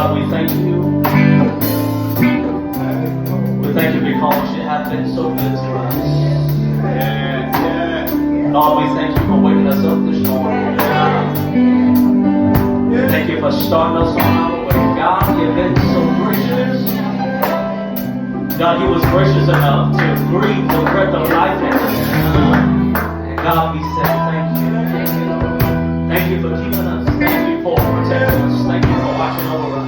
God, we thank you. We thank you because you have been so good to us. Lord, we thank you for waking us up this morning. Thank you for starting us on our way. God, you've been so gracious. God, you was gracious enough to breathe the breath of life in us. And God, we say thank you. Thank you for keeping us. Thank you for protecting us. Thank you for watching over us.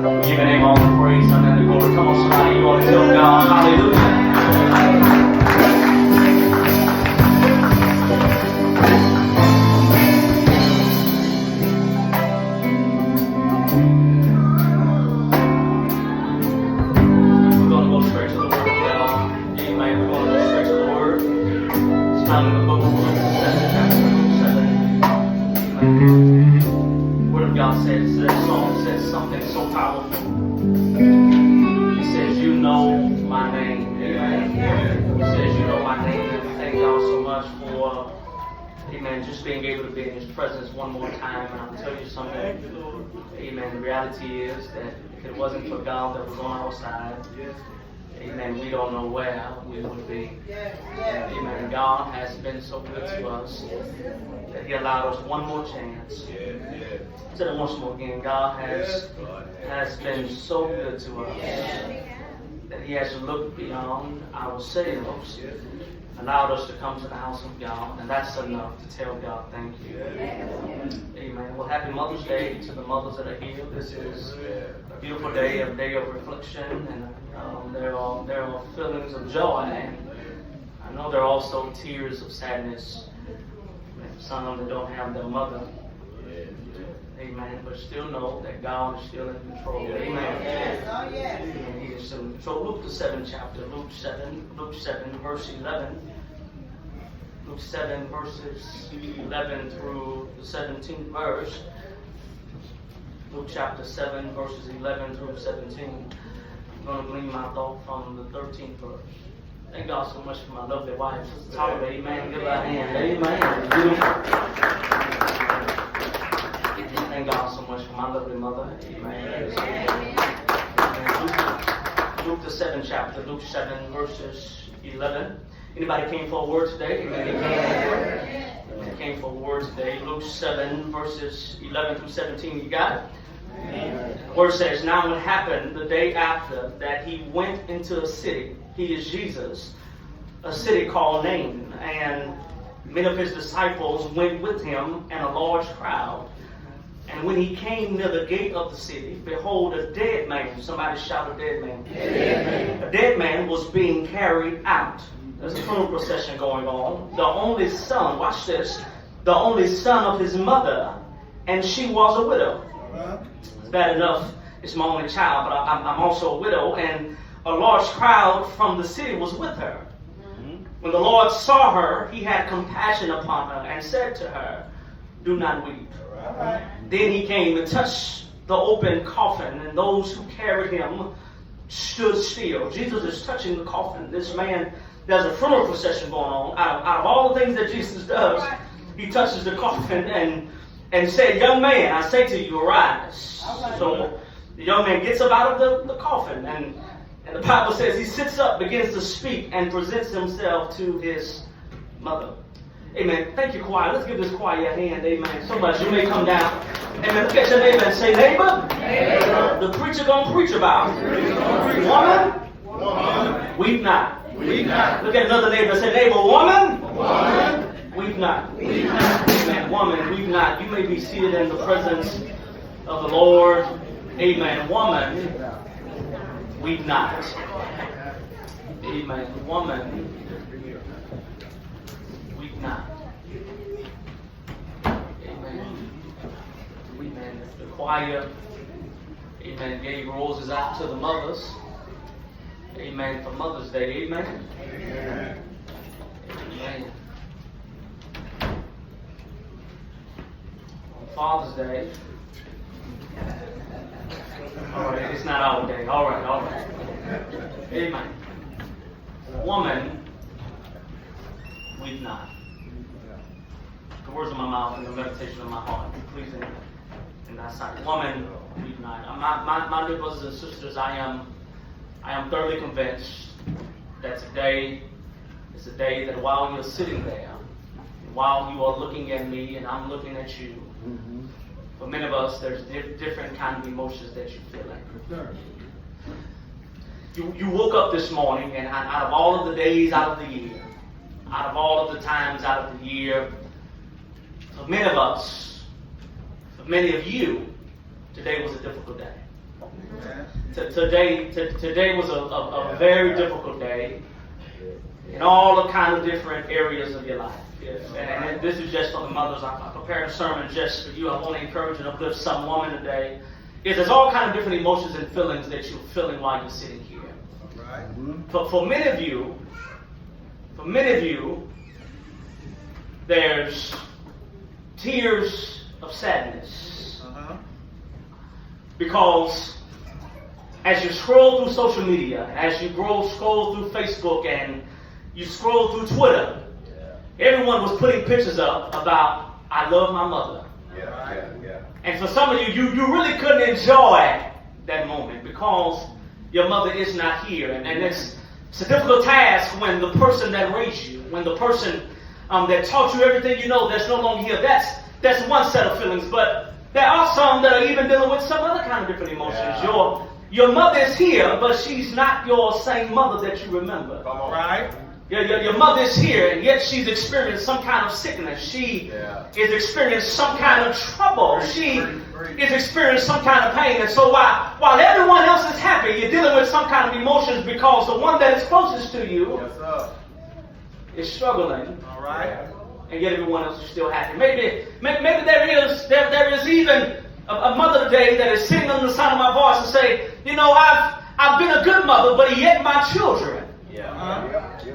We give your name all the praise and the glory. Come on, somebody, you ought to tell God, hallelujah. Just being able to be in His presence one more time, and I'll tell you something. Amen. The reality is that if it wasn't for God that was on our side, amen, we don't know where we would be. Amen. God has been so good to us that He allowed us one more chance. I'll say it once more again. God has been so good to us that He has looked beyond ourselves, allowed us to come to the house of God, and that's enough to tell God thank you. Amen. Well, happy Mother's Day to the mothers that are here. This is a beautiful day, a day of reflection, and there are feelings of joy, and I know there are also tears of sadness. Some that don't have their mother. Amen. But still know that God is still in control. Amen. And He is still in control. Luke the 7th chapter. Luke 7, verse 11. Luke 7, verses 11 through the 17th verse. Luke chapter 7, verses 11 through 17. I'm going to glean my thought from the 13th verse. Thank God so much for my lovely wife, Sister Toliver. Amen. Give her a hand. Amen. Beautiful. Thank God so much for my lovely mother. Amen. Luke the 7th chapter, Luke 7 verses 11. Anybody came for a word today? Amen. Came for a word today. Luke 7 verses 11 through 17. You got it? Amen. The word says, now it happened the day after that he went into a city. He is Jesus. A city called Nain. And many of his disciples went with him and a large crowd. And when he came near the gate of the city, behold, a dead man. Somebody shout, a dead man. Amen. A dead man was being carried out. There's a funeral procession going on. The only son, watch this, the only son of his mother, and she was a widow. It's bad enough, it's my only child, but I'm also a widow, and a large crowd from the city was with her. When the Lord saw her, He had compassion upon her and said to her, do not weep. Then He came and touched the open coffin, and those who carried him stood still. Jesus is touching the coffin. This man, there's a funeral procession going on. Out of all the things that Jesus does, He touches the coffin and said, young man, I say to you, arise. So the young man gets up out of the coffin, and the Bible says he sits up, begins to speak, and presents himself to his mother. Amen. Thank you, choir. Let's give this choir a hand. Amen. So much. You may come down. Amen. Look at your neighbor and say, neighbor, the preacher gonna preach about. Woman, weep not. Look at another neighbor and say, neighbor, woman, weep not. Amen. Woman, weep not. You may be seated in the presence of the Lord. Amen. Woman, weep not. Amen. Woman, not. Amen. Amen. The choir, amen, gave roses out to the mothers. Amen. For Mother's Day. Amen. Amen. Amen. On Father's Day. All right. It's not our day. All right. Amen. Woman, weep not. The words of my mouth and the meditation of my heart, please, And that's not woman weep not. My dear brothers and sisters, I am thoroughly convinced that today is a day that while you're sitting there, while you are looking at me and I'm looking at you, for many of us, there's different kind of emotions that you're feeling. You woke up this morning, and out of all of the days out of the year, out of all of the times out of the year, for many of us, for many of you, today was a difficult day. Today was a very difficult day in all the kind of different areas of your life. And this is just for the mothers. I prepared a sermon just for you. I want to encourage and uplift some woman today. There's all kind of different emotions and feelings that you're feeling while you're sitting here. For many of you, there's tears of sadness. Because as you scroll through social media, as you scroll through Facebook, and you scroll through Twitter, everyone was putting pictures up about, I love my mother. And for some of you, you really couldn't enjoy that moment because your mother is not here. And it's a difficult task when the person that raised you, when the person that taught you everything you know that's no longer here. That's one set of feelings. But there are some that are even dealing with some other kind of different emotions. Your mother is here, but she's not your same mother that you remember. Right? Your mother is here, and yet she's experienced some kind of sickness. She is experiencing some kind of trouble. She is experiencing some kind of pain. And so while everyone else is happy, you're dealing with some kind of emotions because the one that is closest to you is struggling. All right. And yet everyone else is still happy. Maybe there is even a mother today that is sitting under the sound of my voice and say, I've been a good mother, but yet my children.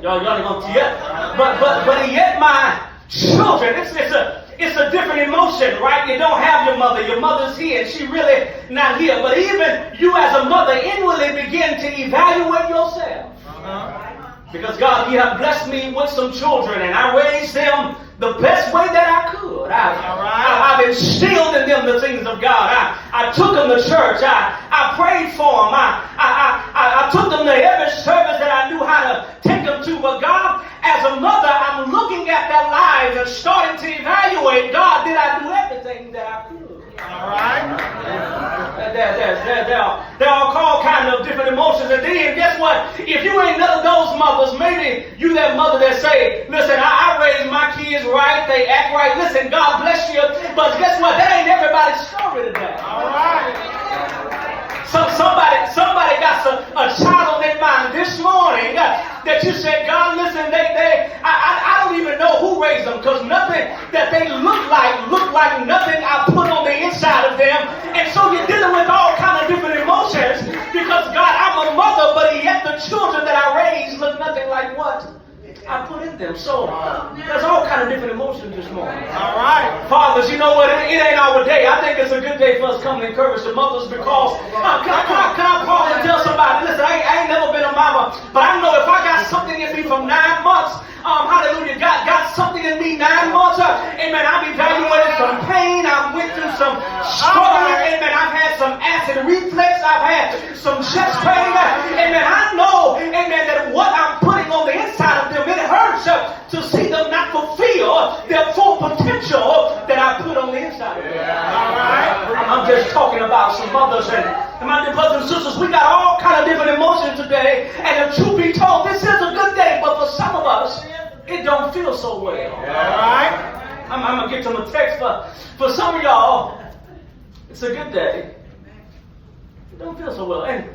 Y'all ain't gonna see it. But yet my children, it's a different emotion, right? You don't have your mother. Your mother's here, and she really not here. But even you as a mother inwardly begin to evaluate yourself. Because God, you have blessed me with some children, and I raised them the best way that I could. I've instilled in them the things of God. I took them to church. I prayed for them. I took them to every service that I knew how to take them to. But God, as a mother, I'm looking at their lives and starting to evaluate, God, did I do everything that I could? All right? There are all kind of different emotions. And then guess what? If you ain't none of those mothers, maybe you that mother that say, listen, I raised my kids right, they act right. Listen, God bless you. But guess what? That ain't everybody's story today. All right. Somebody got a child on their mind this morning that you said, God, listen, I don't even know who raised them, because nothing that they look like nothing I put on the inside of them. And so you're dealing with all kind of different emotions because, God, I'm a mother, but yet the children that I raised look nothing like what I put in them. So there's all kind of different emotions this morning. All right. Fathers, you know what? It ain't our day. I think it's a good day for us coming to encourage the mothers because can I pause and tell somebody, listen, I ain't never been a mama, but I know if I got something in me from 9 months, hallelujah, got something in me 9 months, amen, I've evaluated some pain, I went through some struggling, amen, I've had some acid reflux, I've had some chest pain, amen, I know, amen, that what I'm putting on the inside of them, it hurts to see them not fulfill their full potential that I put on the inside of them. All right. I'm just talking about some mothers and my dear brothers and sisters, we got all kind of different emotions today, and if truth be told, this is a good day, but for some of us, it don't feel so well. All right. I'm going to get to my text, but for some of y'all, it's a good day. It don't feel so well. And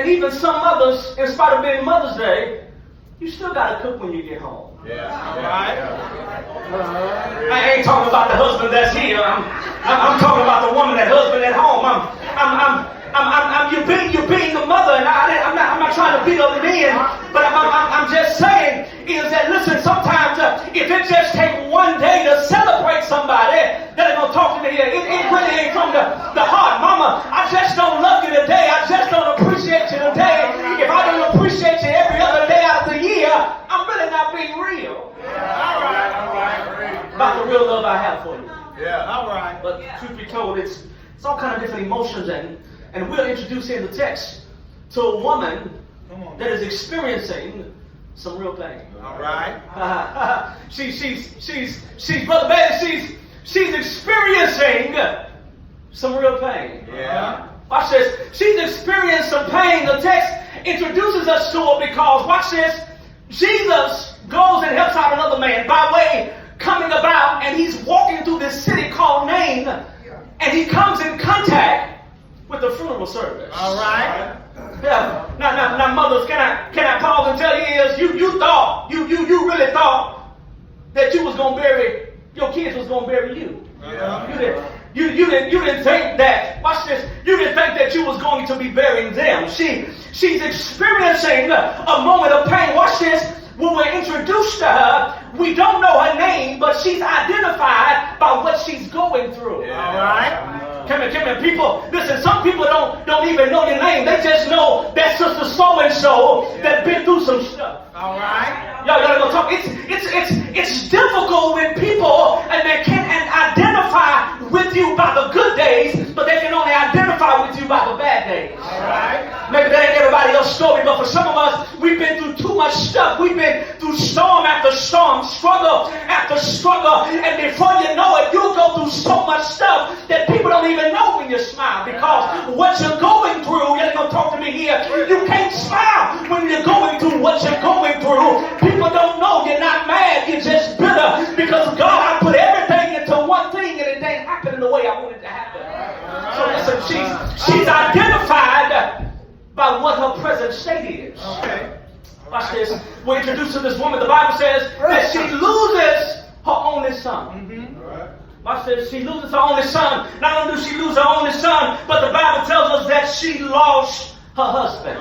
even some mothers, in spite of being Mother's Day, you still got to cook when you get home. Yeah. All right. I ain't talking about the husband that's here. I'm talking about the woman, that husband at home. You're being the mother, and I'm not trying to beat up the men, but I'm just saying is that, listen, sometimes if it just takes one day to celebrate somebody, they're going to talk to me here. It really ain't from the heart. Mama, I just don't love you today. I just don't appreciate you today. If I don't appreciate you every other day out of the year, I'm really not being real. All right. About the real love I have for you. Yeah. All right. But truth be told, it's and emotions, and we'll introduce in the text to a woman that is experiencing some real pain. All right. She's Brother Bailey, she's experiencing some real pain. Yeah. Watch this. She's experienced some pain. The text introduces us to her because, watch this, Jesus goes and helps out another man by way coming about, and he's walking through this city called Nain, and he comes in contact with the funeral service. All right. Yeah. Now, mothers, can I pause and tell you is you really thought that you was gonna bury your kids was gonna bury you. Yeah. You didn't think that. Watch this. You didn't think that you was going to be burying them. She's experiencing a moment of pain. Watch this. When we're introduced to her, we don't know her name, but she's identified by what she's going through. Yeah. All right. Come here, people. Listen, some people don't even know your name. They just know that sister so and so that been through some stuff. All right. Y'all gotta talk. It's difficult when people and they can't identify with you by the good days, but they can only identify with you by the bad days. All right. Maybe that ain't everybody else's story, but for some of us, we've been through too much stuff. We've been through storm after storm, struggle after struggle, and before you know it, you'll go through so much stuff that people don't even know when you smile, because what you're going through, you're gonna talk to me here, you can't smile when you're going through what you're going through. People don't know you're not mad, you're just bitter, because God, I put everything into one thing and it didn't happen in the way I wanted it to happen. So listen, she's identified by what her present state is. Okay. Watch this. We're introduced to this woman. The Bible says that she loses her only son. Mm-hmm. Watch this. She loses her only son. Not only does she lose her only son, but the Bible tells us that she lost her husband.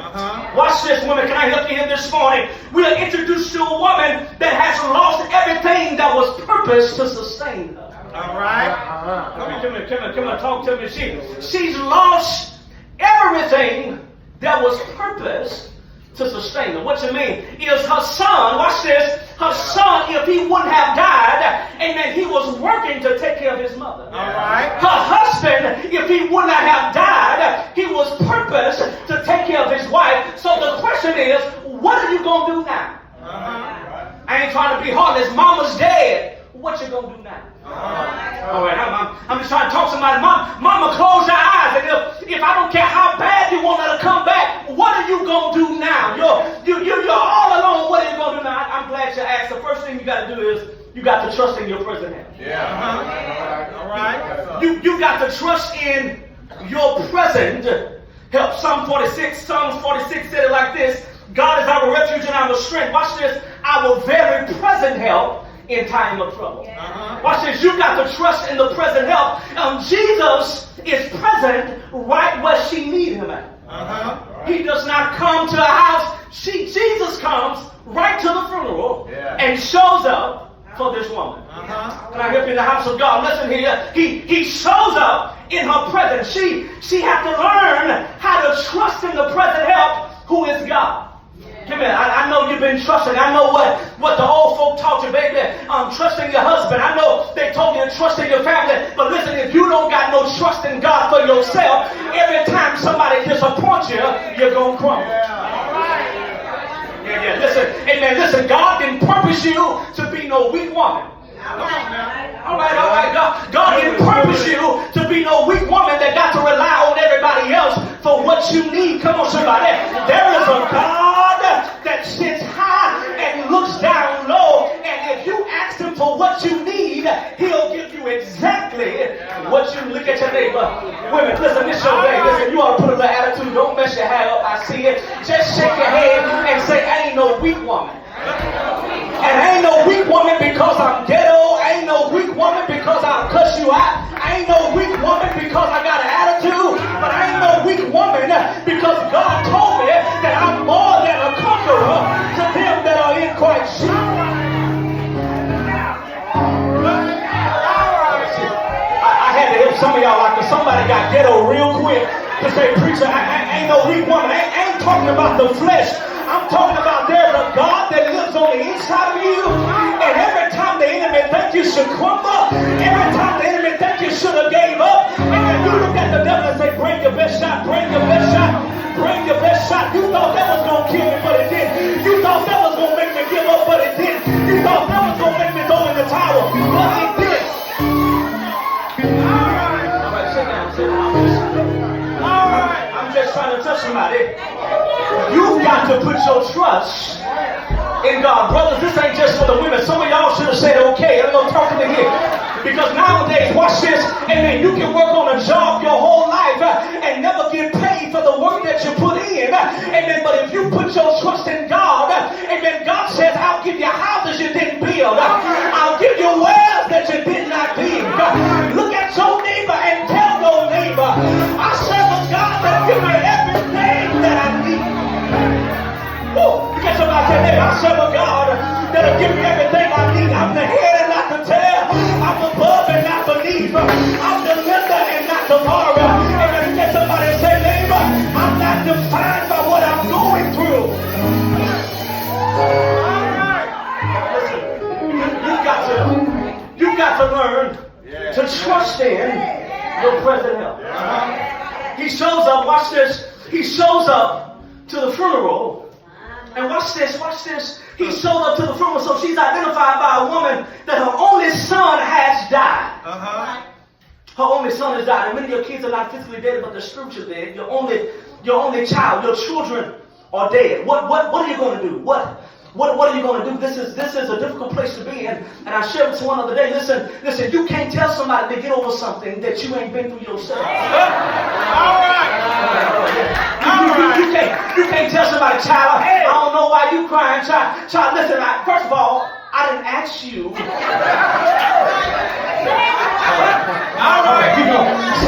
Watch this, woman. Can I help you here this morning? We are introduced to a woman that has lost everything that was purposed to sustain her. All right. Come here, talk to me. She's lost everything that was purposed to sustain her. What you mean is her son, watch this, her son, if he wouldn't have died, amen, he was working to take care of his mother. All right. Her husband, if he would not have died, he was purposed to take care of his wife. So the question is, what are you going to do now? I ain't trying to be heartless. Mama's dead. What you going to do now? All right, I'm just trying to talk to somebody. Mama, close your eyes. And if I don't care how bad you want her to come back, what are you going to do now? You're all alone. What are you going to do now? I'm glad you asked. The first thing you got to do is you got to trust in your present help. Yeah. All right. You got to trust in your present help. Psalms 46 said it like this. God is our refuge and our strength. Watch this. Our very present help in time of trouble. Watch this. You got to trust in the present help. Jesus is present right where she needs him at. He does not come to the house. Jesus comes right to the funeral and shows up for this woman. Can I help you in the house of God? Listen here. He shows up in her presence. She has to learn how to trust in the present help, who is God. Come here. I know you've been trusting. I know what the old folk taught you, baby. Trusting your husband. I know they told you to trust in your family. But listen, if you don't got no trust in God for yourself, every time somebody disappoints you, you're going to crumble. Yeah. Listen, amen. Listen, God didn't purpose you to be no weak woman. All right. God didn't purpose you to be no weak woman that got to rely on everybody else for what you need. Come on, somebody. There is a God that sits high and looks down low, and if you ask him for what you need, he'll give you exactly what you look at your neighbor. Women, listen, this your day. Listen, you ought to put a little attitude. Don't mess your hair up. I see it. Just shake your head and say, I ain't no weak woman. And I ain't no weak woman because I'm ghetto. I ain't no weak woman because I'll cuss you out. I ain't no weak woman because I got an attitude. But I ain't no weak woman because God told me that I'm more than a conqueror to them that are in Christ Jesus. I had to help some of y'all like somebody got ghetto real quick to say, preacher, I ain't no weak woman. I ain't talking about the flesh. I'm talking about there's a God that lives on the inside of you, and every time the enemy thinks you should crumble, every time the enemy thinks you should have gave up, and then you look at the devil and say, kill me, but it didn't. You thought that was going to make me give up, but it didn't. You thought that was going to make me throw in the towel, but it didn't. All right, sit down, sit down. All right, I'm just trying to touch somebody. You've got to put your trust in God. Brothers, this ain't just for the women. Some of y'all should have said, okay, I'm going to talk to me here. Because nowadays, watch this, amen, you can work on a job your whole life and never get paid for the work that you put in. Amen, but if you put your trust in God, amen, God says, I'll give you houses you didn't build. I'll give you wells that you did not dig. Look at your neighbor and tell your neighbor, I serve a God that gives me everything that I need. Woo! You get somebody say, hey, I serve a God that'll give me everything I need. I'm the head and not the tail. I'm above and not beneath. I'm the lender and not the borrower. And when you get somebody and say, neighbor, I'm not defined by what I'm going through. All right. Listen, you've got to learn to trust in your present help. He shows up, watch this, he shows up to the funeral. And watch this. He showed up to the funeral, so she's identified by a woman that her only son has died. Her only son has died. And many of your kids are not physically dead, but they're spiritually dead. Your only child, your children are dead. What are you going to do? What are you going to do? This is a difficult place to be in. And I shared with someone the other day. Listen, you can't tell somebody to get over something that you ain't been through yourself. All right. You can't tell somebody, child, I don't know why you crying. Child, listen, first of all, I didn't ask you. All right. You know,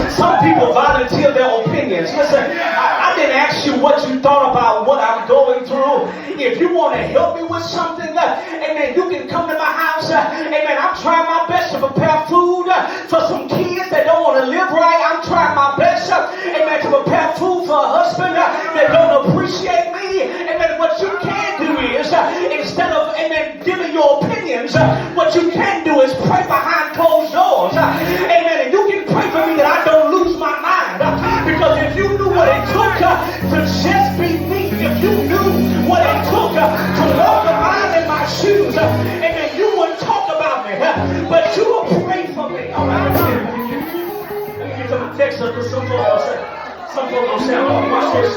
some people volunteer their opinions. Listen, I didn't ask you what you thought about what I'm going through. If you want to help me with something, amen, you can come to my house. Amen, I'm trying my best to prepare food for some kids that don't want to live right. I'm trying my best, amen, to prepare food for a husband that don't appreciate me. Amen, what you can do is, instead of, amen, giving your opinions, what you can do is pray behind closed doors. Amen, and you can pray for me that I don't lose my mind. Because if you knew what it took to just be me, if you knew what it took to walk around in my shoes, amen, you wouldn't talk about me, but you will pray for me. All right, let me get to my text because some folks will say, oh, watch this.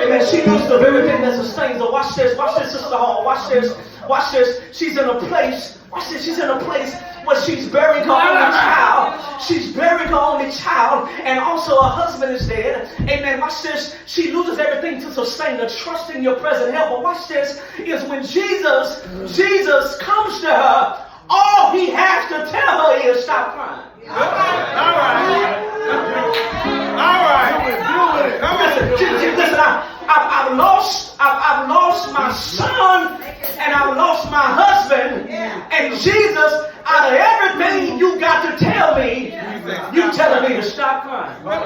Amen, she knows the very thing that sustains her. Watch this, Sister Hall. Watch this. She's in a place. Watch this. She's in a place where she's burying her only child. She's burying her only child, and also her husband is dead. Amen. Watch this. She loses everything to sustain her. Trust in your present help. But watch this. Is when Jesus comes to her, all he has to tell her is stop crying. All right. Listen, I've lost my son and I've lost my husband. And Jesus, out of everything you got to tell me, you telling me to stop crying. Well,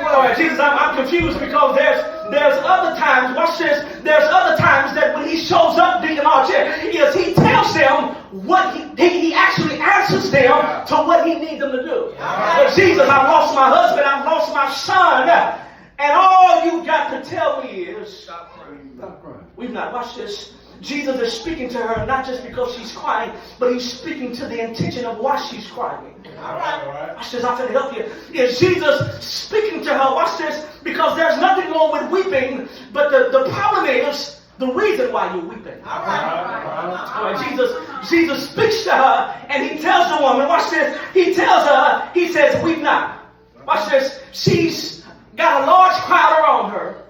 all right, Jesus, I'm confused because there's other times, watch this, there's other times that when he shows up, Deacon Archer, is he tells them what he actually answers them to what he needs them to do. But Jesus, I've lost my husband, I've lost my son, and all you got to tell me is stop crying. Stop crying. We've not watched this. Jesus is speaking to her not just because she's crying, but he's speaking to the intention of why she's crying. All right. Watch this, I'm going to help you. Is Jesus speaking to her? Watch this, because there's nothing wrong with weeping, but the problem is the reason why you're weeping. All right. Jesus speaks to her and he tells the woman, watch this, he tells her, he says, weep not. Watch this, she's got a large crowd around her.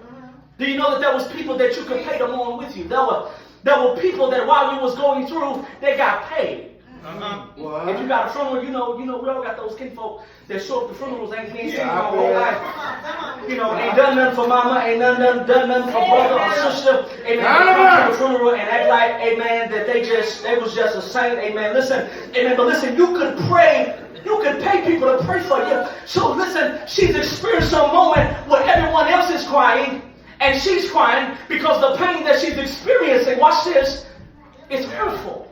Do you know that there was people that you could pay to mourn with you? There were people that while you was going through, they got paid. If you got a funeral, you know, we all got those kinfolk that show up to funerals, ain't seen for our whole life. You know, ain't done nothing for mama, ain't done nothing for brother or sister. Amen. They come to the funeral and act like, amen, that they was just a saint. Amen. Listen, amen. But listen, you could pray. You can pay people to pray for you. So listen, she's experienced a moment where everyone else is crying. And she's crying because the pain that she's experiencing, watch this, it's hurtful.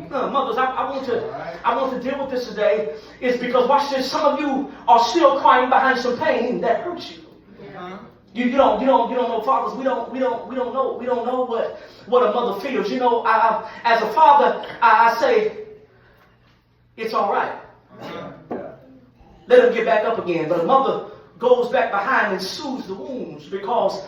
Mothers, I want to deal with this today, is because, watch this, some of you are still crying behind some pain that hurts you. You don't know fathers. We don't know what a mother feels. You know, as a father, I say, it's all right. Let him get back up again. But a mother goes back behind and soothes the wounds because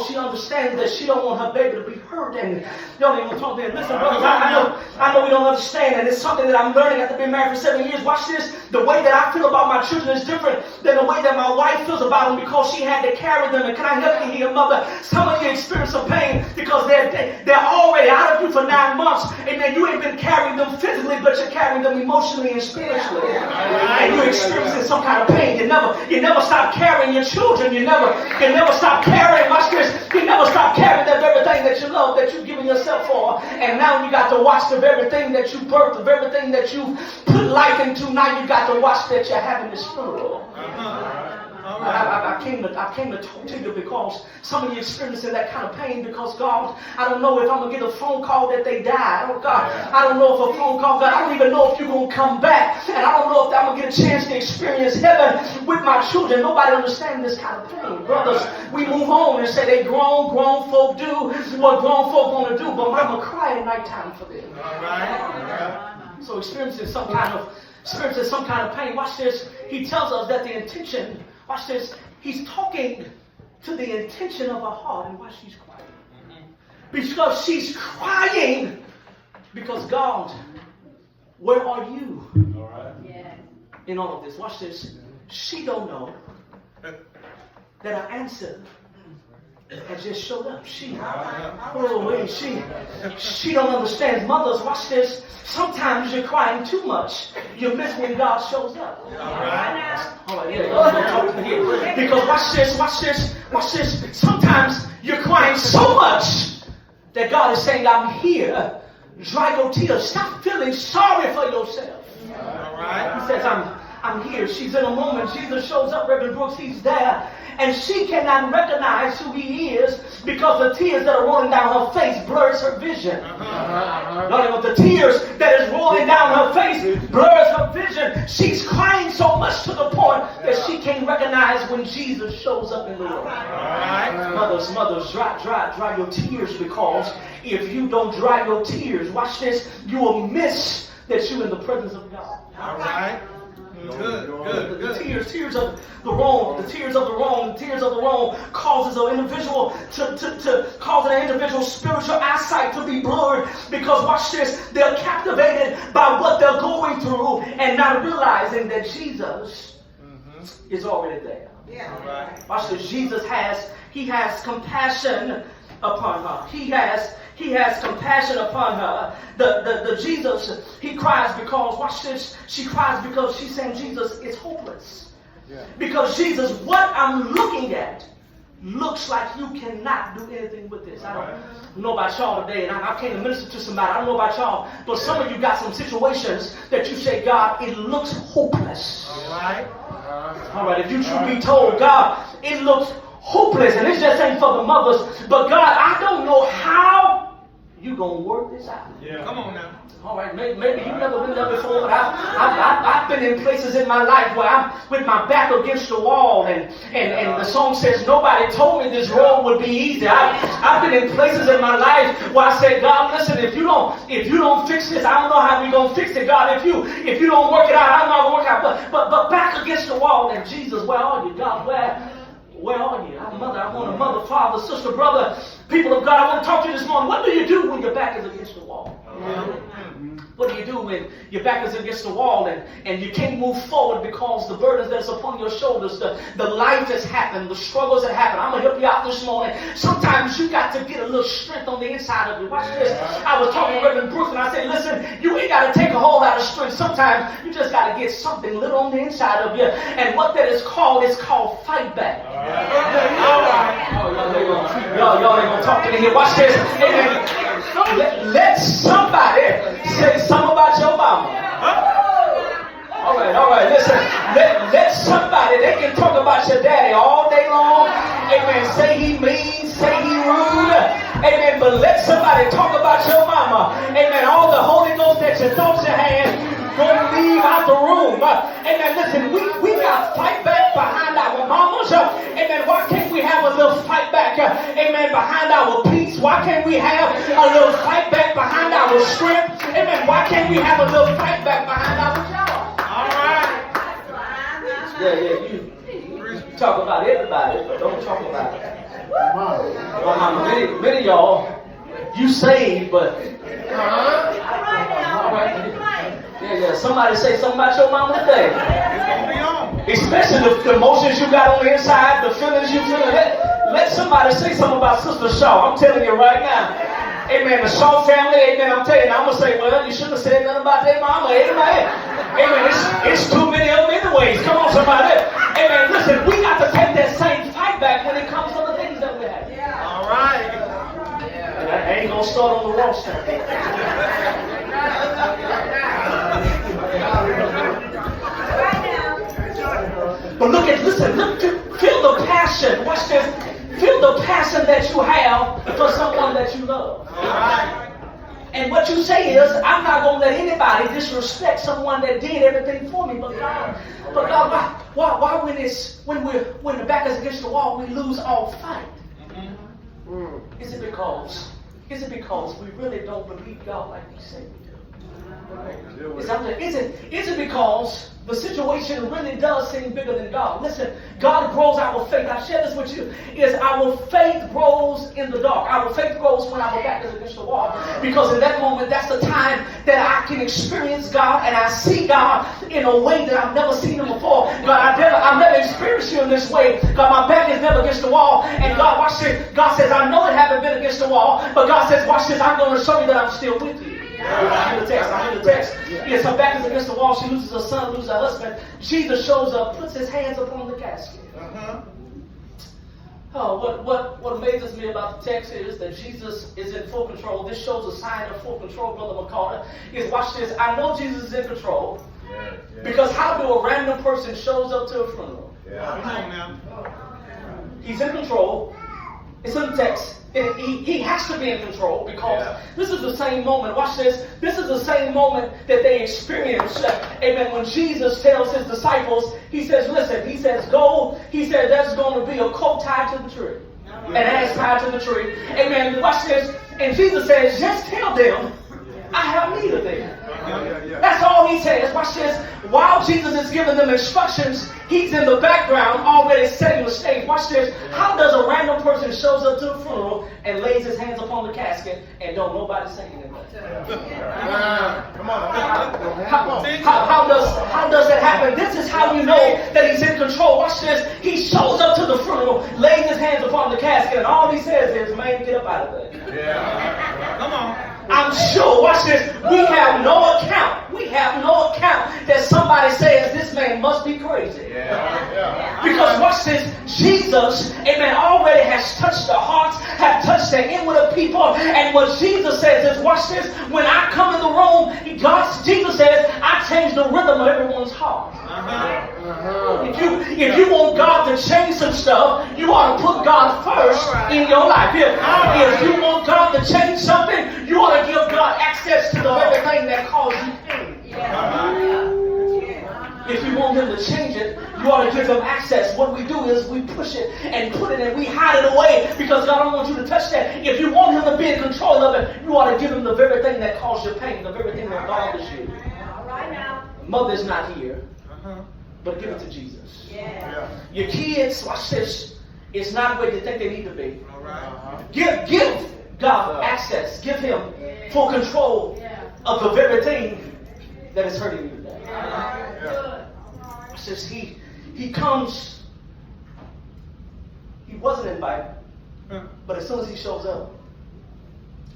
she understands that she don't want her baby to be hurt. And y'all ain't gonna talk to him. Listen, brothers, I know we don't understand, and it's something that I'm learning after being married for 7 years. Watch this. The way that I feel about my children is different than the way that my wife feels about them because she had to carry them. And can I help you here, mother? Some of you experience some pain because they're already out of you for 9 months. Amen. You ain't been carrying them physically, but you're carrying them emotionally and spiritually. And you're experiencing some kind of pain. You never stop carrying your children. You never stop carrying. Watch this. You never stop carrying that very thing that you love, that you've given yourself for. And now you got to watch the very thing that you birthed, the very thing that you put life into. Now you got to watch that you're having this funeral. I came to talk to you because some of you experiencing that kind of pain because God, I don't know if I'm going to get a phone call that they died. Oh God, I don't know if a phone call, God, I don't even know if you're going to come back. And I don't know if I'm going to get a chance to experience heaven with my children. Nobody understands this kind of pain. Brothers, we move on and say they grown folk do what grown folk want to do. But I'm going to cry at nighttime for them. All right. So experiencing some kind of pain. Watch this. He tells us that the intention, watch this, he's talking to the intention of her heart, and why she's crying. Because she's crying because God, where are you? All right. Yeah. In all of this. Watch this. She don't know that her answer has just showed up. She don't understand. Mothers, watch this. Sometimes you're crying too much. You miss when God shows up. All right, yeah. Because watch this. Sometimes you're crying so much that God is saying, I'm here. Dry your tears. Stop feeling sorry for yourself. All right. He says, I'm here. She's in a moment. Jesus shows up, Reverend Brooks. He's there. And she cannot recognize who he is because the tears that are rolling down her face blurs her vision. The tears that is rolling down her face blurs her vision. She's crying so much to the point that she can't recognize when Jesus shows up in the room. Mothers, dry your tears, because if you don't dry your tears, watch this, you will miss that you're in the presence of God. All right. Good. The tears of the wrong causes an individual to cause an individual's spiritual eyesight to be blurred, because watch this, they're captivated by what they're going through and not realizing that Jesus is already there. Yeah. All right. Watch this. Jesus has compassion upon her. He has compassion upon her. The Jesus, he cries because, watch this, she cries because she's saying, Jesus, it's hopeless. Yeah. Because Jesus, what I'm looking at looks like you cannot do anything with this. I don't know about y'all today, and I came to minister to somebody. I don't know about y'all, but some of you got some situations that you say, God, it looks hopeless. All right. All right, if you should be told, God, it looks hopeless, and it just ain't for the mothers, but God, I don't know how you gonna work this out. Yeah. Come on now. All right, maybe you've never been there before, but I've been in places in my life where I'm with my back against the wall, and the song says, nobody told me this road would be easy. I've been in places in my life where I said, God, listen, if you don't fix this, I don't know how we gonna fix it. God, if you don't work it out, I don't know how to work it out. But back against the wall, and Jesus, where are you, God? Where are you? I want a mother, father, sister, brother, people of God. I want to talk to you this morning. What do you do when your back is against the wall? What do you do when your back is against the wall and you can't move forward because the burdens that's upon your shoulders, the life that's happened, the struggles that happen? I'm going to help you out this morning. Sometimes you got to get a little strength on the inside of you. Watch this. I was talking to Reverend Brooks, and I said, listen, you ain't got to take a whole lot of strength. Sometimes you just got to get something little on the inside of you. And what that is called fight back. Y'all ain't going to talk to me here. Watch this. Amen. Let somebody say something about your mama. All right, listen. Let somebody, they can talk about your daddy all day long. Amen. Say he mean, say he rude. Amen. But let somebody talk about your mama. Amen. All the Holy Ghost that you thought you had, gonna leave out the room. Amen. Listen, we got to fight back behind our mamas. Amen. Why can't we have a amen, behind our peace? Why can't we have a little fight back behind our strength? Amen. Why can't we have a little fight back behind our job? All right. Yeah, you talk about everybody, but don't talk about it. Many of y'all, you saved, but yeah. Somebody say something about your mama today. It's going to be on. Especially the emotions you got on the inside, the feelings you feel. Let somebody say something about Sister Shaw. I'm telling you right now. Amen. The Shaw family, amen. I'm telling you, I'm going to say, well, you shouldn't have said nothing about their mama. Amen. Amen. It's too many of them anyways. Come on, somebody. Amen. Listen, we got to take that same fight back when it comes to the things that we have. All right. And I ain't going to start on the wrong side. But listen, feel the passion. Watch this. Feel the passion that you have for someone that you love. And what you say is, I'm not going to let anybody disrespect someone that did everything for me. But God, why when the back is against the wall, we lose all fight? Is it because we really don't believe God like we say we do? Is it because the situation really does seem bigger than God? Listen, God grows our faith. I share this with you. Is our faith grows in the dark. Our faith grows when our back is against the wall. Because in that moment, that's the time that I can experience God and I see God in a way that I've never seen Him before. God, I've never experienced You in this way. God, my back is never against the wall. And God, watch this. God says, I know it haven't been against the wall, but God says, watch this. I'm going to show you that I'm still with you. I'm in the text. Yes, her back is against the wall. She loses her son, loses her husband. Jesus shows up, puts His hands upon the casket. Oh, what amazes me about the text is that Jesus is in full control. This shows a sign of full control, Brother McCarter. Is watch this. I know Jesus is in control because how do a random person shows up to a funeral? Come on now. He's in control. It's in the text. He has to be in control because this is the same moment. Watch this. This is the same moment that they experienced. Amen. When Jesus tells His disciples, He says, listen, He says, go. He said, there's going to be a coat tied to the tree. An ass tied to the tree. Amen. Watch this. And Jesus says, just tell them, I have need of them. That's all He says. Watch this. While Jesus is giving them instructions, He's in the background already setting the stage. Watch this. How does a random person shows up to a funeral and lays his hands upon the casket and don't nobody say anything? Come on. How does that happen? This is how you know that He's in control. Watch this. He shows up to the funeral, lays his hands upon the casket, and all He says is, man, get up out of there. Come on. I'm sure, watch this, we have no account that somebody says this man must be crazy. Because watch this, Jesus, amen, already has touched the hearts, have touched the inward of people. And what Jesus says is, watch this, when I come in the room, Jesus says, I change the rhythm of everyone's heart. If you want God to change some stuff, you ought to put God first in your life. If you want God to change something, you ought to give God access to the very thing that caused you pain. If you want Him to change it, you ought to give Him access. What we do is we push it and put it and we hide it away because God don't want you to touch that. If you want Him to be in control of it, you ought to give Him the very thing that caused you pain, the very thing that bothers you. Mother's not here, but give it to Jesus. Your kids, watch this, it's not where you think they need to be. Give God access. Give Him full control of the very thing that is hurting you today. Says he comes. He wasn't invited, but as soon as He shows up,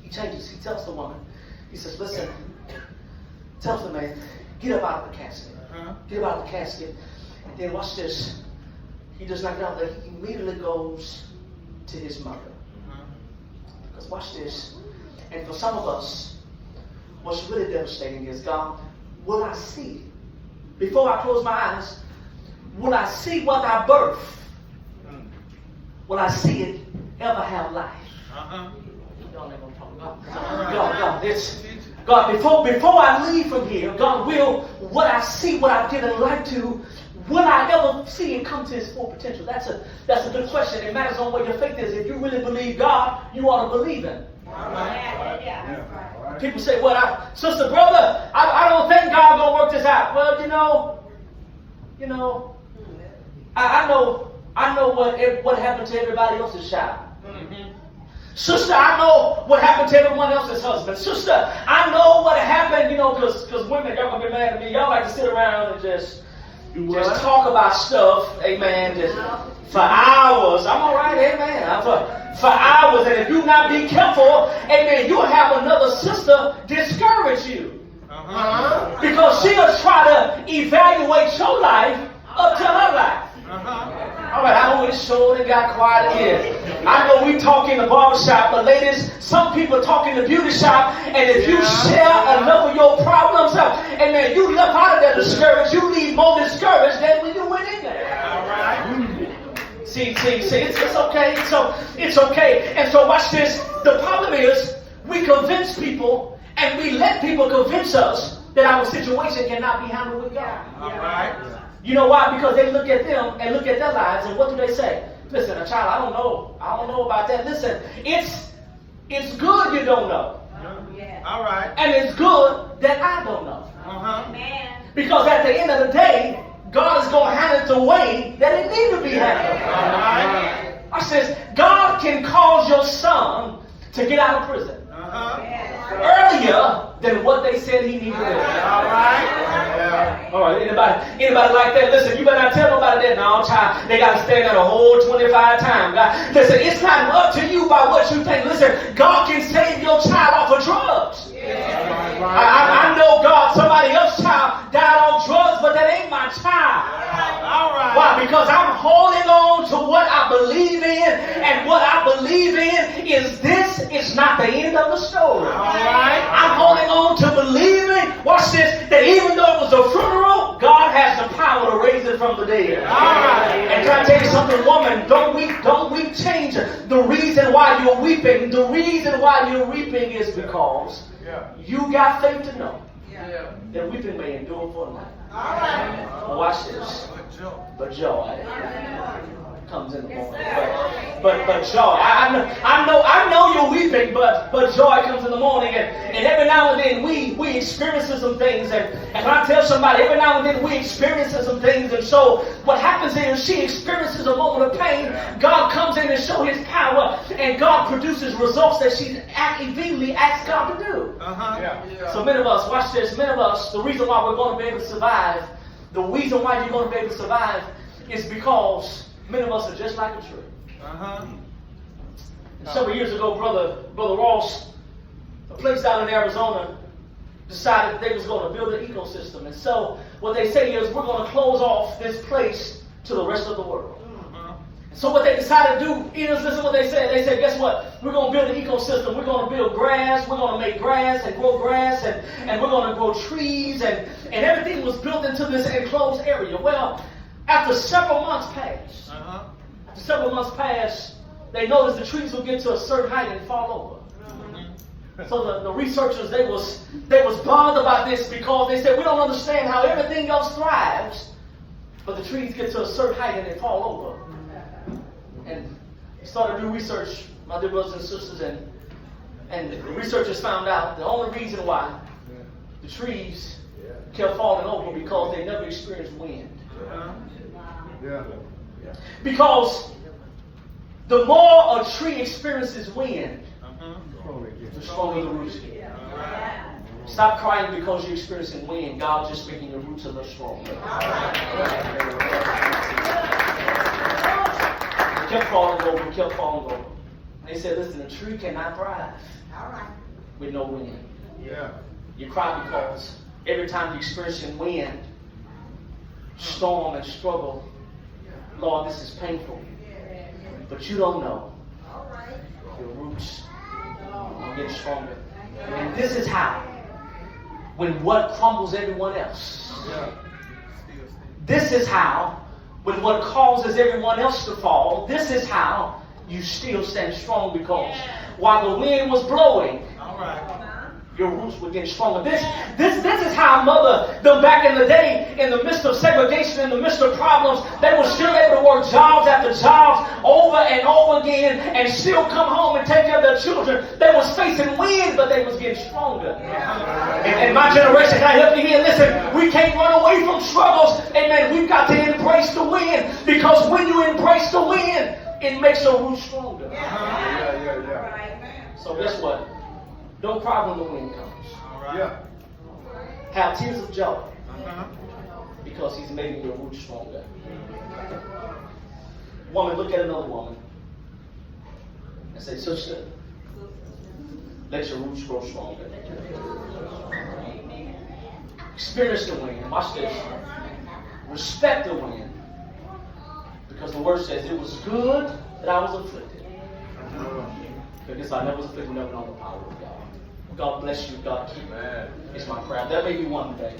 He changes. He tells the woman, He says, listen, tells the man, get up out of the casket. Get up out of the casket. And then watch this. He does not know that He immediately goes to His mother. Because watch this. And for some of us, what's really devastating is, God, will I see? Before I close my eyes, will I see what I birth? Will I see it ever have life? Y'all ain't gonna talk about God, before I leave from here, God, will what I see, what I've given life to, will I ever see him come to his full potential? That's a good question. It matters on where your faith is. If you really believe God, you ought to believe him. People say, well, sister, brother, I don't think God gonna work this out. Well, I know what happened to everybody else's child. Sister, I know what happened to everyone else's husband. Sister, I know what happened, because women, y'all gonna be mad at me. Y'all like to sit around and just talk about stuff, amen, just for hours. I'm all right, amen. For hours, and if you not be careful, amen, you'll have another sister discourage you. Because she'll try to evaluate your life up to her life. All right, I know it's short and got quiet here. I know we talk in the barbershop, but ladies, some people talk in the beauty shop, and if you share enough of your problems, amen, you left out of there discouraged, you leave more discouraged than when you went in there. All right. See, it's okay. So it's okay. And so watch this. The problem is we convince people and we let people convince us that our situation cannot be handled with God. All right. You know why? Because they look at them and look at their lives, and what do they say? Listen, a child, I don't know about that. Listen, it's good you don't know. Yeah. All right. And it's good that I don't know. Man. Because at the end of the day, God is going to handle it the way that it needs to be handled. All right. I says, God can cause your son to get out of prison earlier than what they said he needed to do. All right. All right, anybody like that? Listen, you better not tell nobody that. No, child, they got to stand there a whole 25 times. God, listen, it's not up to you by what you think. Listen, God can save your child off of drugs. I know God, somebody else's child died on drugs, but that ain't my child. All right. Why? Because I'm holding on to what I believe in, and what I believe in is this is not the end of the story. All right. I'm holding on to believing, watch this, that even though it was a funeral, God has the power to raise it from the dead. All right. And can I tell you something, woman, don't we change the reason why you're weeping. The reason why you're weeping is because you got faith to know that weeping may endure for a night. All right. Watch this. But joy comes in the morning. But joy. I know you're weeping, but joy comes in the morning. And every now and then we experience some things. And can I tell somebody, every now and then we experience some things. And so what happens is she experiences a moment of pain. God comes in and shows his power. And God produces results that she immediately asked God to do. So many of us, watch this, many of us, the reason why we're going to be able to survive, the reason why you're going to be able to survive is because many of us are just like a tree. Several years ago, Brother Ross, a place down in Arizona, decided they was going to build an ecosystem. And so what they say is we're going to close off this place to the rest of the world. So what they decided to do is, listen to what they said. They said, guess what? We're going to build an ecosystem. We're going to build grass. We're going to make grass and grow grass. And we're going to grow trees. And everything was built into this enclosed area. Well, after several months passed, they noticed the trees would get to a certain height and fall over. So the researchers, they was bothered about this because they said, we don't understand how everything else thrives, but the trees get to a certain height and they fall over. And they started to do research, my dear brothers and sisters, and the researchers found out the only reason why the trees kept falling over because they never experienced wind. Because the more a tree experiences wind, the stronger the roots get. Stop crying because you're experiencing wind. God's just making your roots a little stronger. Kept falling over. And they said, listen, a tree cannot thrive with no wind. You cry because every time you're experiencing wind, storm and struggle, Lord, this is painful. But you don't know. Your roots are getting stronger. And this is how, when what crumbles everyone else, this is how, when what causes everyone else to fall, this is how you still stand strong, because while the wind was blowing, your roots will get stronger. This is how mother, them back in the day, in the midst of segregation, in the midst of problems, they were still able to work jobs after jobs over and over again and still come home and take care of their children. They was facing winds, but they was getting stronger. And my generation, can I help you here? Listen, we can't run away from struggles. Amen. We've got to embrace the wind, because when you embrace the wind, it makes your roots stronger. So guess what? Don't cry when the wind comes. Yeah. Have tears of joy, because he's making your roots stronger. Woman, look at another woman and say, sister, let your roots grow stronger. Experience the wind. Watch this. Respect the wind, because the word says it was good that I was afflicted, because I never was afflicted, never known the power of God. God bless you. God keep you. It's my prayer. There may be one day.